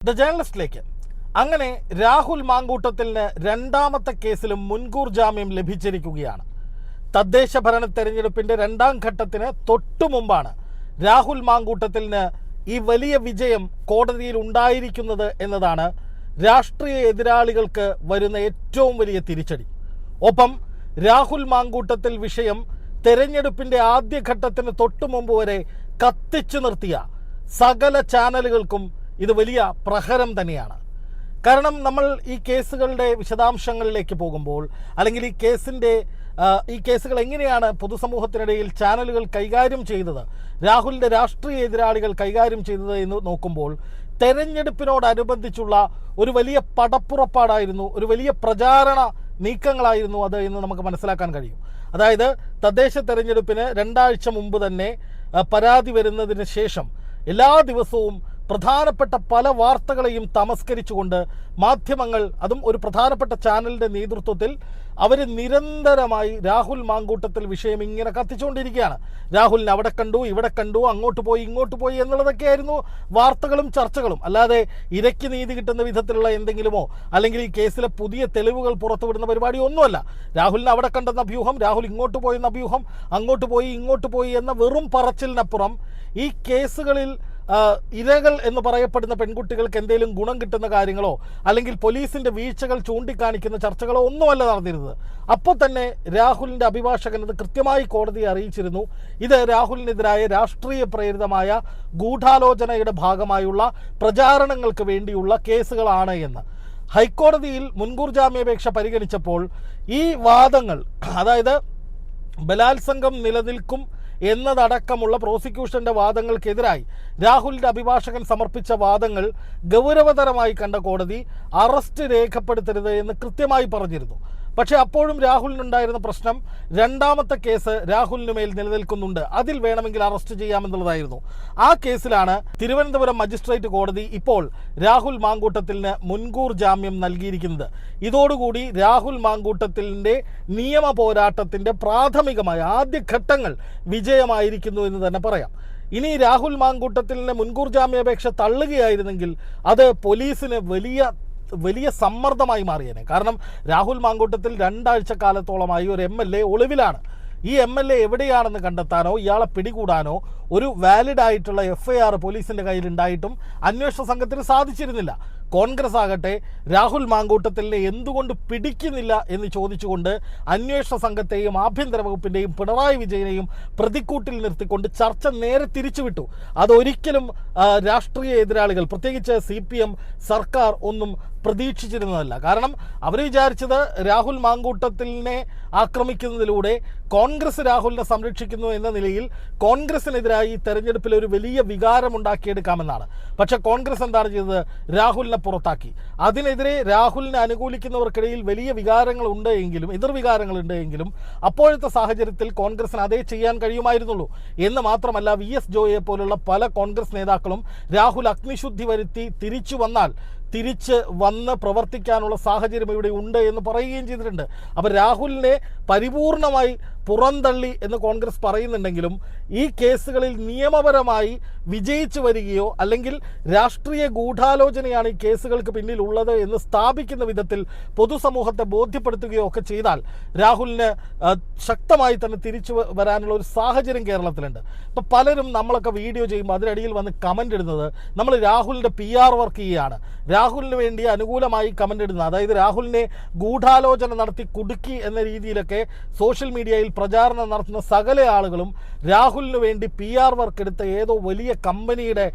The ജേർണലിസ്റ്റിലേക്ക് അങ്ങനെ രാഹുൽ മാങ്കൂട്ടത്തിന് രണ്ടാമത്തെ കേസിലും മുൻകൂർ ജാമ്യം ലഭിച്ചിരിക്കുകയാണ്. തദ്ദേശ ഭരണ തെരഞ്ഞെടുപ്പിന്റെ രണ്ടാം ഘട്ടത്തിന് തൊട്ടു മുമ്പാണ് രാഹുൽ മാങ്കൂട്ടത്തിന് ഈ വലിയ വിജയം കോടതിയിൽ ഉണ്ടായിരിക്കുന്നത് എന്നതാണ് രാഷ്ട്രീയ എതിരാളികൾക്ക് വരുന്ന ഏറ്റവും വലിയ തിരിച്ചടി. ഒപ്പം രാഹുൽ മാങ്കൂട്ടത്തിൽ വിഷയം തെരഞ്ഞെടുപ്പിന്റെ ആദ്യഘട്ടത്തിന് തൊട്ടു മുമ്പ് വരെ കത്തിച്ചു നിർത്തിയ സകല ചാനലുകൾക്കും ഇത് വലിയ പ്രഹരം തന്നെയാണ്. കാരണം നമ്മൾ ഈ കേസുകളുടെ വിശദാംശങ്ങളിലേക്ക് പോകുമ്പോൾ, അല്ലെങ്കിൽ ഈ കേസുകൾ എങ്ങനെയാണ് പൊതുസമൂഹത്തിനിടയിൽ ചാനലുകൾ കൈകാര്യം ചെയ്തത്, രാഹുലിൻ്റെ രാഷ്ട്രീയ എതിരാളികൾ കൈകാര്യം ചെയ്തത് എന്ന് നോക്കുമ്പോൾ തെരഞ്ഞെടുപ്പിനോടനുബന്ധിച്ചുള്ള ഒരു വലിയ പടപ്പുറപ്പാടായിരുന്നു, ഒരു വലിയ പ്രചാരണ നീക്കങ്ങളായിരുന്നു അത് എന്ന് നമുക്ക് മനസ്സിലാക്കാൻ കഴിയും. അതായത് തദ്ദേശ തെരഞ്ഞെടുപ്പിന് 2 ആഴ്ച മുമ്പ് തന്നെ പരാതി വരുന്നതിന് ശേഷം എല്ലാ ദിവസവും പ്രധാനപ്പെട്ട പല വാർത്തകളെയും തമസ്കരിച്ചുകൊണ്ട് മാധ്യമങ്ങൾ, അതും ഒരു പ്രധാനപ്പെട്ട ചാനലിൻ്റെ നേതൃത്വത്തിൽ, അവർ നിരന്തരമായി രാഹുൽ മാങ്കൂട്ടത്തിൽ വിഷയം ഇങ്ങനെ കത്തിച്ചുകൊണ്ടിരിക്കുകയാണ്. രാഹുലിനെ അവിടെ കണ്ടു, ഇവിടെ കണ്ടു, അങ്ങോട്ട് പോയി, ഇങ്ങോട്ട് പോയി എന്നുള്ളതൊക്കെയായിരുന്നു വാർത്തകളും ചർച്ചകളും. അല്ലാതെ ഇരയ്ക്ക് നീതി കിട്ടുന്ന വിധത്തിലുള്ള എന്തെങ്കിലുമോ അല്ലെങ്കിൽ ഈ കേസിലെ പുതിയ തെളിവുകൾ പുറത്തുവിടുന്ന പരിപാടി ഒന്നുമല്ല. രാഹുലിനെ അവിടെ കണ്ടെന്ന അഭ്യൂഹം, രാഹുൽ ഇങ്ങോട്ട് പോയെന്ന അഭ്യൂഹം, അങ്ങോട്ട് പോയി ഇങ്ങോട്ട് പോയി എന്ന വെറും പറച്ചിലിനപ്പുറം ഈ കേസുകളിൽ ഇരകൾ എന്ന് പറയപ്പെടുന്ന പെൺകുട്ടികൾക്ക് എന്തെങ്കിലും ഗുണം കിട്ടുന്ന കാര്യങ്ങളോ അല്ലെങ്കിൽ പോലീസിന്റെ വീഴ്ചകൾ ചൂണ്ടിക്കാണിക്കുന്ന ചർച്ചകളോ ഒന്നുമല്ല നടന്നിരുന്നത്. അപ്പോൾ തന്നെ രാഹുലിന്റെ അഭിഭാഷകൻ അത് കൃത്യമായി കോടതിയെ അറിയിച്ചിരുന്നു. ഇത് രാഹുലിനെതിരായ രാഷ്ട്രീയ പ്രേരിതമായ ഗൂഢാലോചനയുടെ ഭാഗമായുള്ള പ്രചാരണങ്ങൾക്ക് വേണ്ടിയുള്ള കേസുകളാണ് എന്ന്. ഹൈക്കോടതിയിൽ മുൻകൂർ ജാമ്യാപേക്ഷ പരിഗണിച്ചപ്പോൾ ഈ വാദങ്ങൾ, അതായത് ബലാത്സംഗം നിലനിൽക്കും എന്നതടക്കമുള്ള പ്രോസിക്യൂഷന്റെ വാദങ്ങൾക്കെതിരായി രാഹുലിന്റെ അഭിഭാഷകൻ സമർപ്പിച്ച വാദങ്ങൾ ഗൗരവതരമായി കണ്ട കോടതി അറസ്റ്റ് രേഖപ്പെടുത്തരുത് എന്ന് കൃത്യമായി പറഞ്ഞിരുന്നു. പക്ഷേ അപ്പോഴും രാഹുലിനുണ്ടായിരുന്ന പ്രശ്നം, രണ്ടാമത്തെ കേസ് രാഹുലിന് മേൽ നിലനിൽക്കുന്നുണ്ട്, അതിൽ വേണമെങ്കിൽ അറസ്റ്റ് ചെയ്യാമെന്നുള്ളതായിരുന്നു. ആ കേസിലാണ് തിരുവനന്തപുരം മജിസ്ട്രേറ്റ് കോടതി ഇപ്പോൾ രാഹുൽ മാങ്കൂട്ടത്തിന് മുൻകൂർ ജാമ്യം നൽകിയിരിക്കുന്നത്. ഇതോടുകൂടി രാഹുൽ മാങ്കൂട്ടത്തിൻ്റെ നിയമ പോരാട്ടത്തിൻ്റെ പ്രാഥമികമായ ആദ്യഘട്ടങ്ങൾ വിജയമായിരിക്കുന്നു എന്ന് തന്നെ പറയാം. ഇനി രാഹുൽ മാങ്കൂട്ടത്തിന് മുൻകൂർ ജാമ്യാപേക്ഷ തള്ളുകയായിരുന്നെങ്കിൽ അത് പോലീസിന് വലിയ സമ്മർദ്ദമായി മാറിയേനെ. കാരണം രാഹുൽ മാങ്കൂട്ടത്തിൽ 2 ആഴ്ച കാലത്തോളമായി ഒരു MLA ഒളിവിലാണ്. ഈ MLA എവിടെയാണെന്ന് കണ്ടെത്താനോ ഇയാളെ പിടികൂടാനോ ഒരു വാലിഡ് ആയിട്ടുള്ള FIR പോലീസിൻ്റെ കയ്യിലുണ്ടായിട്ടും അന്വേഷണ സംഘത്തിന് സാധിച്ചിരുന്നില്ല. കോൺഗ്രസ് ആകട്ടെ രാഹുൽ മാങ്കൂട്ടത്തിനെ എന്തുകൊണ്ട് പിടിക്കുന്നില്ല എന്ന് ചോദിച്ചുകൊണ്ട് അന്വേഷണ സംഘത്തെയും ആഭ്യന്തര വകുപ്പിൻ്റെയും പിണറായി വിജയനെയും പ്രതിക്കൂട്ടിൽ നിർത്തിക്കൊണ്ട് ചർച്ച നേരെ തിരിച്ചുവിട്ടു. അതൊരിക്കലും രാഷ്ട്രീയ എതിരാളികൾ, പ്രത്യേകിച്ച് CPM സർക്കാർ ഒന്നും പ്രതീക്ഷിച്ചിരുന്നതല്ല. കാരണം അവർ വിചാരിച്ചത് രാഹുൽ മാങ്കൂട്ടത്തിനെ ആക്രമിക്കുന്നതിലൂടെ കോൺഗ്രസ് രാഹുലിനെ സംരക്ഷിക്കുന്നു എന്ന നിലയിൽ കോൺഗ്രസിനെതിരായി തെരഞ്ഞെടുപ്പിൽ ഒരു വലിയ വികാരം ഉണ്ടാക്കിയെടുക്കാമെന്നാണ്. പക്ഷെ കോൺഗ്രസ് എന്താണ് ചെയ്തത്? രാഹുലിനെ പുറത്താക്കി. അതിനെതിരെ രാഹുലിനെ അനുകൂലിക്കുന്നവർക്കിടയിൽ വലിയ വികാരങ്ങൾ ഉണ്ട് എങ്കിലും, എതിർവികാരങ്ങളുണ്ട് എങ്കിലും, അപ്പോഴത്തെ സാഹചര്യത്തിൽ കോൺഗ്രസിന് അതേ ചെയ്യാൻ കഴിയുമായിരുന്നുള്ളൂ. എന്ന് മാത്രമല്ല, VS ജോയിയെ പോലുള്ള പല കോൺഗ്രസ് നേതാക്കളും രാഹുൽ അഗ്നിശുദ്ധി വരുത്തി തിരിച്ച് വന്ന് പ്രവർത്തിക്കാനുള്ള സാഹചര്യം ഇവിടെ ഉണ്ട് എന്ന് പറയുകയും ചെയ്തിട്ടുണ്ട്. അപ്പോൾ രാഹുലിനെ പരിപൂർണമായി പുറന്തള്ളി എന്ന് കോൺഗ്രസ് പറയുന്നുണ്ടെങ്കിലും ഈ കേസുകളിൽ നിയമപരമായി വിജയിച്ചു വരികയോ അല്ലെങ്കിൽ രാഷ്ട്രീയ ഗൂഢാലോചനയാണ് ഈ കേസുകൾക്ക് പിന്നിലുള്ളത് എന്ന് സ്ഥാപിക്കുന്ന വിധത്തിൽ പൊതുസമൂഹത്തെ ബോധ്യപ്പെടുത്തുകയോ ഒക്കെ ചെയ്താൽ രാഹുലിന് ശക്തമായി തന്നെ തിരിച്ചു വരാനുള്ള ഒരു സാഹചര്യം കേരളത്തിലുണ്ട്. ഇപ്പം പലരും നമ്മളൊക്കെ വീഡിയോ ചെയ്യുമ്പോൾ അതിനിടയിൽ വന്ന് കമൻ്റ് ഇടുന്നത് നമ്മൾ രാഹുലിൻ്റെ PR വർക്ക് ചെയ്യുകയാണ്, രാഹുലിന് വേണ്ടി അനുകൂലമായി കമൻ്റ് ഇടുന്നത്, അതായത് രാഹുലിനെ ഗൂഢാലോചന നടത്തി കുടുക്കി എന്ന രീതിയിലൊക്കെ സോഷ്യൽ മീഡിയയിൽ പ്രചാരണം നടത്തുന്ന സകല ആളുകളും രാഹുലിന് വേണ്ടി PR വർക്ക് എടുത്ത ഏതോ വലിയ കമ്പനിയുടെ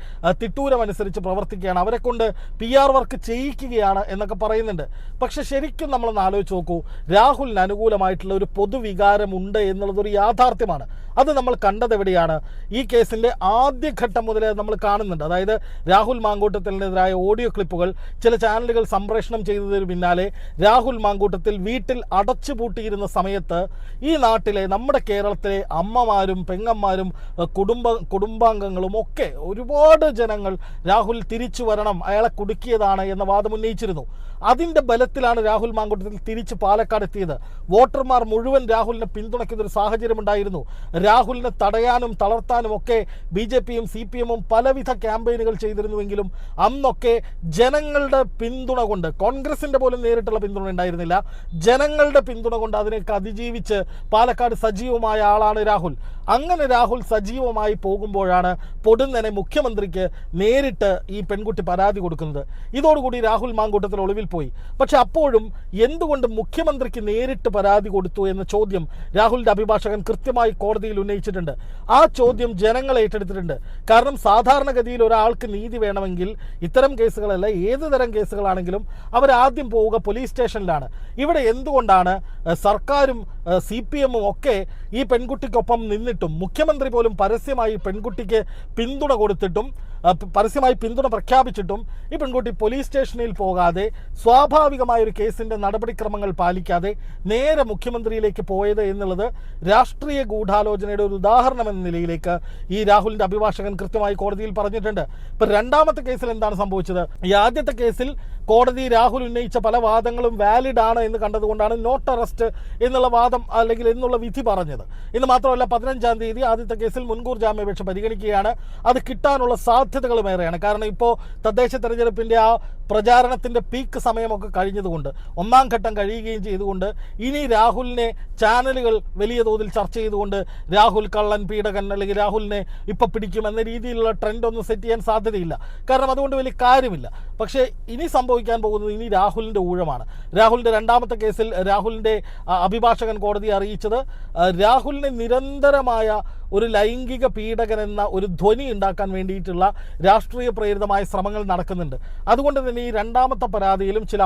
തിട്ടൂരമനുസരിച്ച് പ്രവർത്തിക്കുകയാണ്, അവരെ കൊണ്ട് PR വർക്ക് ചെയ്യിക്കുകയാണ് എന്നൊക്കെ പറയുന്നുണ്ട്. പക്ഷെ ശരിക്കും നമ്മളൊന്ന് ആലോചിച്ച് നോക്കൂ, രാഹുലിന് അനുകൂലമായിട്ടുള്ള ഒരു പൊതുവികാരം ഉണ്ട് എന്നുള്ളതൊരു യാഥാർത്ഥ്യമാണ്. അത് നമ്മൾ കണ്ടത് എവിടെയാണ്? ഈ കേസിൻ്റെ ആദ്യഘട്ടം മുതലേ നമ്മൾ കാണുന്നുണ്ട്. അതായത് രാഹുൽ മാങ്കൂട്ടത്തിനെതിരായ ഓഡിയോ ക്ലിപ്പുകൾ ചില ചാനലുകൾ സംപ്രേഷണം ചെയ്തതിന് പിന്നാലെ രാഹുൽ മാങ്കൂട്ടത്തിൽ വീട്ടിൽ അടച്ചുപൂട്ടിയിരുന്ന സമയത്ത് ഈ നാട്ടിലെ നമ്മുടെ കേരളത്തിലെ അമ്മമാരും പെങ്ങന്മാരും കുടുംബാംഗങ്ങളും ഒക്കെ ഒരുപാട് ജനങ്ങൾ രാഹുൽ തിരിച്ചു വരണം, അയാളെ കുടുക്കിയതാണ് എന്ന വാദം ഉന്നയിച്ചിരുന്നു. അതിൻ്റെ ബലത്തിലാണ് രാഹുൽ മാങ്കൂട്ടത്തിൽ തിരിച്ച് പാലക്കാട് എത്തിയത്. വോട്ടർമാർ മുഴുവൻ രാഹുലിനെ പിന്തുണയ്ക്കുന്ന ഒരു സാഹചര്യം ഉണ്ടായിരുന്നു. രാഹുലിനെ തടയാനും തളർത്താനും ഒക്കെ BJPയും CPMും പലവിധ ക്യാമ്പയിനുകൾ ചെയ്തിരുന്നുവെങ്കിലും അന്നൊക്കെ ജനങ്ങളുടെ പിന്തുണ കൊണ്ട്, കോൺഗ്രസിൻ്റെ പോലും നേരിട്ടുള്ള പിന്തുണ ഉണ്ടായിരുന്നില്ല, ജനങ്ങളുടെ പിന്തുണ കൊണ്ട് അതിനൊക്കെ അതിജീവിച്ച് പാലക്കാട് സജീവമായ ആളാണ് രാഹുൽ. അങ്ങനെ രാഹുൽ സജീവമായി പോകുമ്പോഴാണ് പൊടുന്നനെ മുഖ്യമന്ത്രിക്ക് നേരിട്ട് ഈ പെൺകുട്ടി പരാതി കൊടുക്കുന്നത്. ഇതോടുകൂടി രാഹുൽ മാങ്കൂട്ടത്തിൽ ഒളിവിൽ പോയി. പക്ഷെ അപ്പോഴും എന്തുകൊണ്ട് മുഖ്യമന്ത്രിക്ക് നേരിട്ട് പരാതി കൊടുത്തു എന്ന ചോദ്യം രാഹുലിൻ്റെ അഭിഭാഷകൻ കൃത്യമായി കോടതിയിൽ ഉന്നയിച്ചിട്ടുണ്ട്. ആ ചോദ്യം ജനങ്ങൾ ഏറ്റെടുത്തിട്ടുണ്ട്. കാരണം സാധാരണഗതിയിൽ ഒരാൾക്ക് നീതി വേണമെങ്കിൽ ഇത്തരം കേസുകളല്ല, ഏത് തരം കേസുകളാണെങ്കിലും അവരാദ്യം പോവുക പോലീസ് സ്റ്റേഷനിലാണ്. ഇവിടെ എന്തുകൊണ്ടാണ് സർക്കാരും CPMും ഒക്കെ ഈ പെൺകുട്ടിക്കൊപ്പം നിന്നിട്ടും മുഖ്യമന്ത്രി പോലും പരസ്യമായി പെൺകുട്ടിക്ക് പിന്തുണ കൊടുത്തിട്ടും പരസ്യമായി പിന്തുണ പ്രഖ്യാപിച്ചിട്ടും ഈ പെൺകുട്ടി പോലീസ് സ്റ്റേഷനിൽ പോകാതെ സ്വാഭാവികമായൊരു കേസിൻ്റെ നടപടിക്രമങ്ങൾ പാലിക്കാതെ നേരെ മുഖ്യമന്ത്രിയിലേക്ക് പോയത് എന്നുള്ളത് രാഷ്ട്രീയ ഗൂഢാലോചനയുടെ ഒരു ഉദാഹരണം എന്ന നിലയിലേക്ക് ഈ രാഹുലിൻ്റെ അഭിഭാഷകൻ കൃത്യമായി കോടതിയിൽ പറഞ്ഞിട്ടുണ്ട്. ഇപ്പം രണ്ടാമത്തെ കേസിൽ എന്താണ് സംഭവിച്ചത്? ഈ ആദ്യത്തെ കേസിൽ കോടതി രാഹുൽ ഉന്നയിച്ച പല വാദങ്ങളും വാലിഡ് ആണ് എന്ന് കണ്ടതുകൊണ്ടാണ് നോട്ട് അറസ്റ്റ് എന്നുള്ള വാദം അല്ലെങ്കിൽ എന്നുള്ള വിധി പറഞ്ഞത്. ഇന്ന് മാത്രമല്ല 15-ാം തീയതി ആദ്യത്തെ കേസിൽ മുൻകൂർ ജാമ്യാപേക്ഷ പരിഗണിക്കുകയാണ്. അത് കിട്ടാനുള്ള സാധ്യതകളും ഏറെയാണ്. കാരണം ഇപ്പോൾ തദ്ദേശ തെരഞ്ഞെടുപ്പിൻ്റെ ആ പ്രചാരണത്തിൻ്റെ പീക്ക് സമയമൊക്കെ കഴിഞ്ഞതുകൊണ്ട്, ഒന്നാം ഘട്ടം കഴിയുകയും ചെയ്തുകൊണ്ട് ഇനി രാഹുലിനെ ചാനലുകൾ വലിയ തോതിൽ ചർച്ച ചെയ്തുകൊണ്ട് രാഹുൽ കള്ളൻ, പീഡകൻ അല്ലെങ്കിൽ രാഹുലിനെ ഇപ്പം പിടിക്കും എന്ന രീതിയിലുള്ള ട്രെൻഡ് ഒന്നും സെറ്റ് ചെയ്യാൻ സാധ്യതയില്ല. കാരണം അതുകൊണ്ട് വലിയ കാര്യമില്ല. പക്ഷേ ഇനി സംഭവിക്കാൻ പോകുന്നത് ഇനി രാഹുലിൻ്റെ ഊഴമാണ്. രാഹുലിൻ്റെ രണ്ടാമത്തെ കേസിൽ രാഹുലിൻ്റെ അഭിഭാഷകൻ കോടതിയെ അറിയിച്ചത് രാഹുലിനെ നിരന്തരമായ ഒരു ലൈംഗിക പീഡകൻ എന്ന ഒരു ധ്വനി ഉണ്ടാക്കാൻ വേണ്ടിയിട്ടുള്ള രാഷ്ട്രീയ പ്രേരിതമായ ശ്രമങ്ങൾ നടക്കുന്നുണ്ട്. അതുകൊണ്ട് തന്നെ ഈ രണ്ടാമത്തെ പരാതിയിലും ചില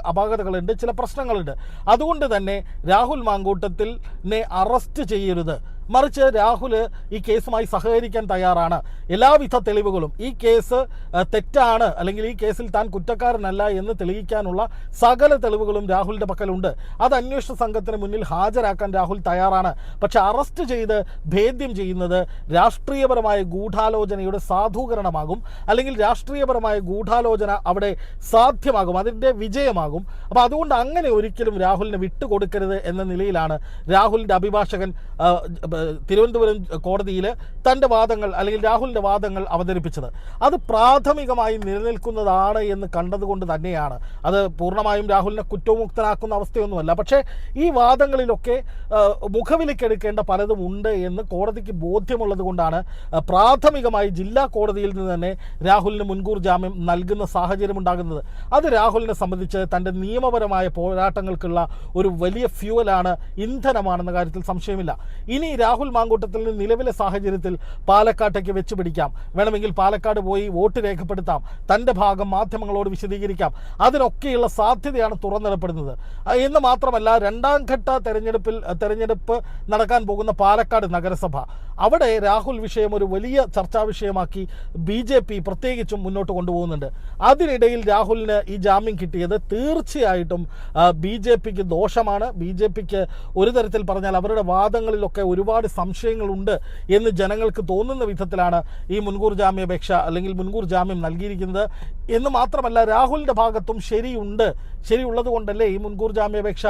അപാകതകളുണ്ട്, ചില പ്രശ്നങ്ങളുണ്ട്. അതുകൊണ്ട് തന്നെ രാഹുൽ മാങ്കൂട്ടത്തിനെ അറസ്റ്റ് ചെയ്യരുത്, മറിച്ച് രാഹുൽ ഈ കേസുമായി സഹകരിക്കാൻ തയ്യാറാണ്. എല്ലാവിധ തെളിവുകളും, ഈ കേസ് തെറ്റാണ് അല്ലെങ്കിൽ ഈ കേസിൽ താൻ കുറ്റക്കാരനല്ല എന്ന് തെളിയിക്കാനുള്ള സകല തെളിവുകളും രാഹുലിൻ്റെ പക്കലുണ്ട്. അത് അന്വേഷണ സംഘത്തിന് മുന്നിൽ ഹാജരാക്കാൻ രാഹുൽ തയ്യാറാണ്. പക്ഷെ അറസ്റ്റ് ചെയ്ത് ഭേദ്യം ചെയ്യുന്നത് രാഷ്ട്രീയപരമായ ഗൂഢാലോചനയുടെ സാധൂകരണമാകും, അല്ലെങ്കിൽ രാഷ്ട്രീയപരമായ ഗൂഢാലോചന അവിടെ സാധ്യമാകും, അതിൻ്റെ വിജയമാകും. അപ്പോൾ അതുകൊണ്ട് അങ്ങനെ ഒരിക്കലും രാഹുലിനെ വിട്ടുകൊടുക്കരുത് എന്ന നിലയിലാണ് രാഹുലിൻ്റെ അഭിഭാഷകൻ തിരുവനന്തപുരം കോടതിയിൽ തൻ്റെ വാദങ്ങൾ അല്ലെങ്കിൽ രാഹുലിൻ്റെ വാദങ്ങൾ അവതരിപ്പിച്ചത്. അത് പ്രാഥമികമായി നിലനിൽക്കുന്നതാണ് എന്ന് കണ്ടതുകൊണ്ട് തന്നെയാണ്. അത് പൂർണ്ണമായും രാഹുലിനെ കുറ്റമുക്തനാക്കുന്ന അവസ്ഥയൊന്നുമല്ല. പക്ഷേ ഈ വാദങ്ങളിലൊക്കെ മുഖവിലക്കെടുക്കേണ്ട പലതും ഉണ്ട് എന്ന് കോടതിക്ക് ബോധ്യമുള്ളത് കൊണ്ടാണ് പ്രാഥമികമായി ജില്ലാ കോടതിയിൽ നിന്ന് തന്നെ രാഹുലിന് മുൻകൂർ ജാമ്യം നൽകുന്ന സാഹചര്യം ഉണ്ടാകുന്നത്. അത് രാഹുലിനെ സംബന്ധിച്ച് തൻ്റെ നിയമപരമായ പോരാട്ടങ്ങൾക്കുള്ള ഒരു വലിയ ഫ്യൂവലാണ്, ഇന്ധനമാണെന്ന കാര്യത്തിൽ സംശയമില്ല. ഇനി രാഹുൽ മാങ്കൂട്ടത്തിന് നിലവിലെ സാഹചര്യത്തിൽ പാലക്കാട്ടേക്ക് വെച്ച് പിടിക്കാം, വേണമെങ്കിൽ പാലക്കാട് പോയി വോട്ട് രേഖപ്പെടുത്താം, തൻ്റെ ഭാഗം മാധ്യമങ്ങളോട് വിശദീകരിക്കാം, അതിനൊക്കെയുള്ള സാധ്യതയാണ് തുറന്നിടപ്പെടുന്നത്. എന്ന് മാത്രമല്ല, രണ്ടാം ഘട്ട തെരഞ്ഞെടുപ്പ് നടക്കാൻ പോകുന്ന പാലക്കാട് നഗരസഭ, അവിടെ രാഹുൽ വിഷയം ഒരു വലിയ ചർച്ചാ വിഷയമാക്കി BJP പ്രത്യേകിച്ചും മുന്നോട്ട് കൊണ്ടുപോകുന്നുണ്ട്. അതിനിടയിൽ രാഹുലിന് ഈ ജാമ്യം കിട്ടിയത് തീർച്ചയായിട്ടും BJPക്ക് ദോഷമാണ്. BJPക്ക് ഒരു തരത്തിൽ പറഞ്ഞാൽ അവരുടെ വാദങ്ങളിലൊക്കെ ഒരുപാട് സംശയങ്ങളുണ്ട് എന്ന് ജനങ്ങൾക്ക് തോന്നുന്ന വിധത്തിലാണ് ഈ മുൻകൂർ ജാമ്യാപേക്ഷ അല്ലെങ്കിൽ മുൻകൂർ ജാമ്യം നൽകിയിരിക്കുന്നത്. എന്ന് മാത്രമല്ല, രാഹുലിൻ്റെ ഭാഗത്തും ശരിയുള്ളത് കൊണ്ടല്ലേ ഈ മുൻകൂർ ജാമ്യാപേക്ഷ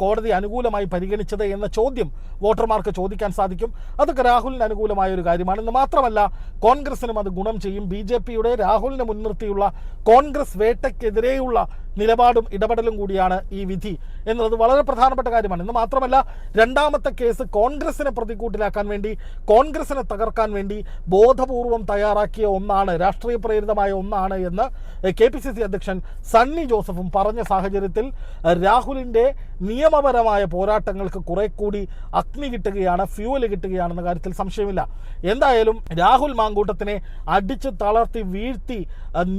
കോടതി അനുകൂലമായി പരിഗണിച്ചത് എന്ന ചോദ്യം വോട്ടർമാർക്ക് ചോദിക്കാൻ സാധിക്കും. അതൊക്കെ രാഹുലിന് അനുകൂലമായ ഒരു കാര്യമാണ്. എന്ന് മാത്രമല്ല, കോൺഗ്രസിനും അത് ഗുണം ചെയ്യും. BJPയുടെ രാഹുലിനെ മുൻനിർത്തിയുള്ള കോൺഗ്രസ് വേട്ടയ്ക്കെതിരെയുള്ള നിലപാടും ഇടപെടലും കൂടിയാണ് ഈ വിധി എന്നുള്ളത് വളരെ പ്രധാനപ്പെട്ട കാര്യമാണ്. എന്ന് മാത്രമല്ല, രണ്ടാമത്തെ കേസ് കോൺഗ്രസിനെ പ്രതിക്കൂട്ടിലാക്കാൻ വേണ്ടി, കോൺഗ്രസിനെ തകർക്കാൻ വേണ്ടി ബോധപൂർവം തയ്യാറാക്കിയ ഒന്നാണ്, രാഷ്ട്രീയ പ്രേരിതമായ ഒന്നാണ് എന്ന് KPCC അധ്യക്ഷൻ സണ്ണി ജോസഫും പറഞ്ഞ സാഹചര്യത്തിൽ രാഹുലിൻ്റെ നിയമപരമായ പോരാട്ടങ്ങൾക്ക് കുറെ കൂടി അഗ്നി കിട്ടുകയാണ്, ഫ്യൂവല് കിട്ടുകയാണെന്ന കാര്യത്തിൽ സംശയമില്ല. എന്തായാലും രാഹുൽ മാങ്കൂട്ടത്തിനെ അടിച്ച് തളർത്തി വീഴ്ത്തി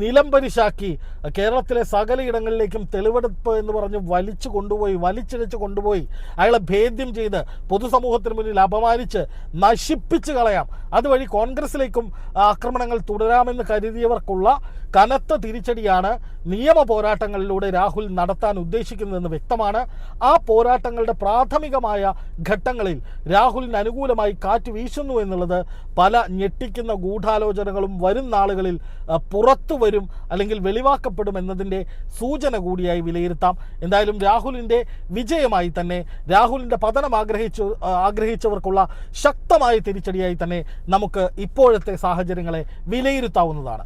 നിലംപരിശാക്കി കേരളത്തിലെ സകലയിടങ്ങളിൽ സ്ഥലങ്ങളിലേക്കും തെളിവെടുപ്പ് എന്ന് പറഞ്ഞ് വലിച്ചിഴച്ച് കൊണ്ടുപോയി അയാളെ ഭേദ്യം ചെയ്ത് പൊതുസമൂഹത്തിന് മുന്നിൽ അപമാനിച്ച് നശിപ്പിച്ച് കളയാം, അതുവഴി കോൺഗ്രസിലേക്കും ആക്രമണങ്ങൾ തുടരാമെന്ന് കരുതിയവർക്കുള്ള കനത്ത തിരിച്ചടിയാണ് നിയമ പോരാട്ടങ്ങളിലൂടെ രാഹുൽ നടത്താൻ ഉദ്ദേശിക്കുന്നതെന്ന് വ്യക്തമാണ്. ആ പോരാട്ടങ്ങളുടെ പ്രാഥമികമായ ഘട്ടങ്ങളിൽ രാഹുലിന് അനുകൂലമായി കാറ്റ് വീശുന്നു എന്നുള്ളത് പല ഞെട്ടിക്കുന്ന ഗൂഢാലോചനകളും വരും നാളുകളിൽ പുറത്തു വരും, അല്ലെങ്കിൽ വെളിവാക്കപ്പെടും എന്നതിൻ്റെ സൂചന കൂടിയായി വിലയിരുത്താം. എന്തായാലും രാഹുലിൻ്റെ വിജയമായി തന്നെ, രാഹുലിൻ്റെ പതനം ആഗ്രഹിച്ചവർക്കുള്ള ശക്തമായ തിരിച്ചടിയായി തന്നെ നമുക്ക് ഇപ്പോഴത്തെ സാഹചര്യങ്ങളെ വിലയിരുത്താവുന്നതാണ്.